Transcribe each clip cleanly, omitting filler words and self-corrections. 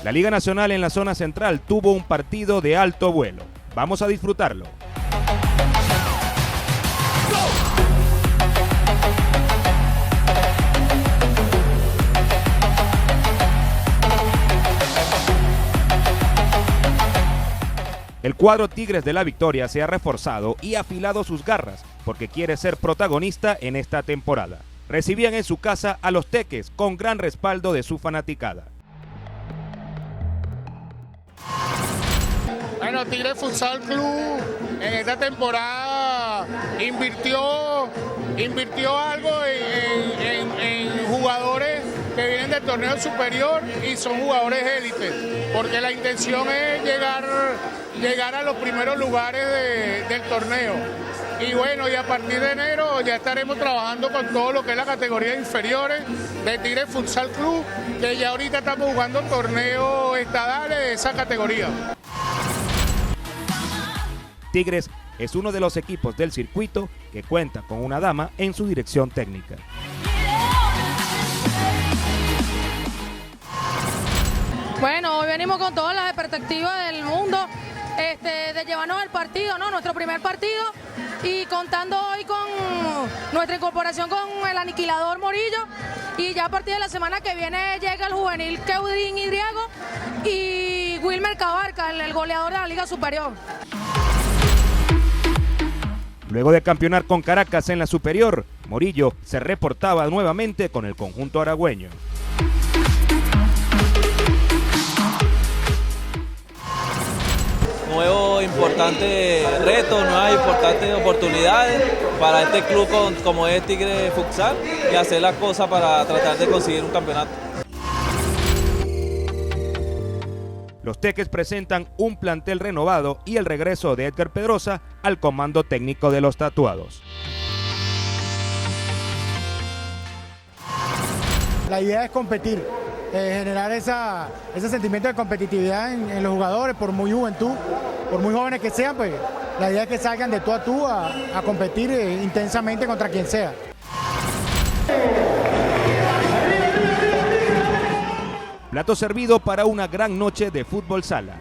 La Liga Nacional en la zona central tuvo un partido de alto vuelo. Vamos a disfrutarlo. El cuadro Tigres de la Victoria se ha reforzado y afilado sus garras porque quiere ser protagonista en esta temporada. Recibían en su casa a los Teques con gran respaldo de su fanaticada. Bueno, Tigres Futsal Club en esta temporada invirtió algo en jugadores que vienen del torneo superior y son jugadores élites, porque la intención es llegar a los primeros lugares del torneo. Y bueno, y a partir de enero ya estaremos trabajando con todo lo que es la categoría inferiores de Tigres Futsal Club, que ya ahorita estamos jugando torneos estadales de esa categoría. Tigres es uno de los equipos del circuito que cuenta con una dama en su dirección técnica. Bueno, hoy venimos con todas las expectativas del mundo de llevarnos al partido, ¿no? Nuestro primer partido, y contando hoy con nuestra incorporación con el aniquilador Morillo, y ya a partir de la semana que viene llega el juvenil Keudín Idriago y Wilmer Cabarca, el goleador de la Liga Superior. Luego de campeonar con Caracas en la superior, Morillo se reportaba nuevamente con el conjunto aragüeño. Nuevo importante reto, nuevas importantes oportunidades para este club como es Tigre Futsal, y hacer las cosas para tratar de conseguir un campeonato. Los Teques presentan un plantel renovado y el regreso de Edgar Pedrosa al comando técnico de los tatuados. La idea es competir, generar ese sentimiento de competitividad en los jugadores, por muy juventud, por muy jóvenes que sean, pues la idea es que salgan de tú a tú a competir intensamente contra quien sea. Plato servido para una gran noche de fútbol sala.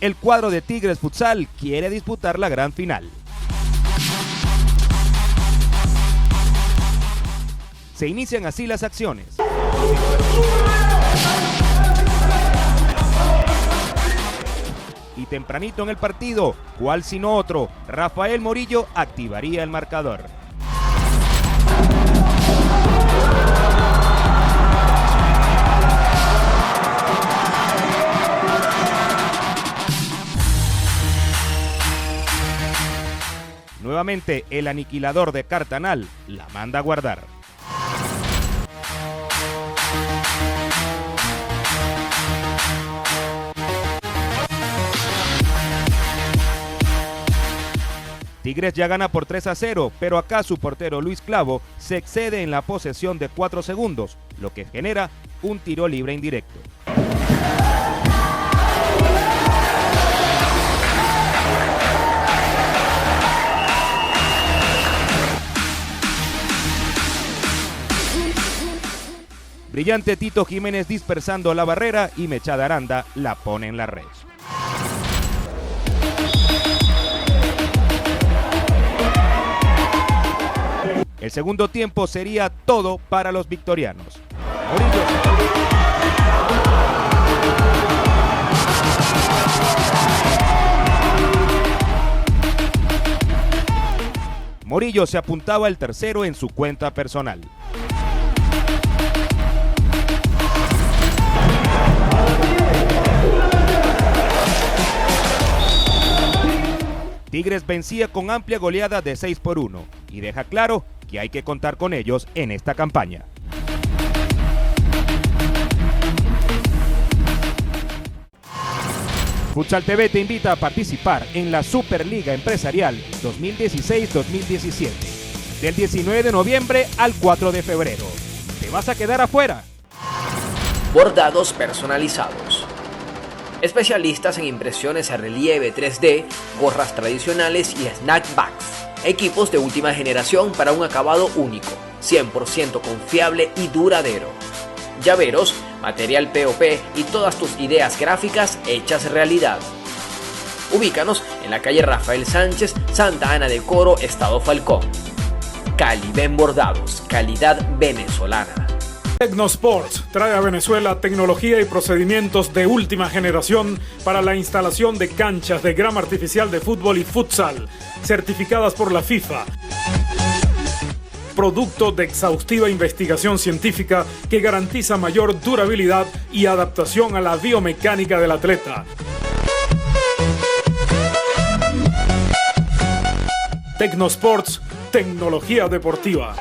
El cuadro de Tigres Futsal quiere disputar la gran final. Se inician así las acciones. Y tempranito en el partido, cuál sino otro, Rafael Morillo activaría el marcador. Nuevamente el aniquilador de Cartanal la manda a guardar. Tigres ya gana por 3-0, pero acá su portero Luis Clavo se excede en la posesión de 4 segundos, lo que genera un tiro libre indirecto. Brillante Tito Jiménez dispersando la barrera y Mechada Aranda la pone en la red. El segundo tiempo sería todo para los victorianos. Morillo se apuntaba el tercero en su cuenta personal. Tigres vencía con amplia goleada de 6-1 y deja claro que hay que contar con ellos en esta campaña. Futsal TV te invita a participar en la Superliga Empresarial 2016-2017, del 19 de noviembre al 4 de febrero. ¿Te vas a quedar afuera? Bordados personalizados. Especialistas en impresiones a relieve 3D, gorras tradicionales y snack bags. Equipos de última generación para un acabado único, 100% confiable y duradero. Llaveros, material POP y todas tus ideas gráficas hechas realidad. Ubícanos en la calle Rafael Sánchez, Santa Ana de Coro, Estado Falcón. Caliben Bordados, calidad venezolana. Tecnosports trae a Venezuela tecnología y procedimientos de última generación para la instalación de canchas de grama artificial de fútbol y futsal, certificadas por la FIFA. Producto de exhaustiva investigación científica que garantiza mayor durabilidad y adaptación a la biomecánica del atleta. Tecnosports, tecnología deportiva.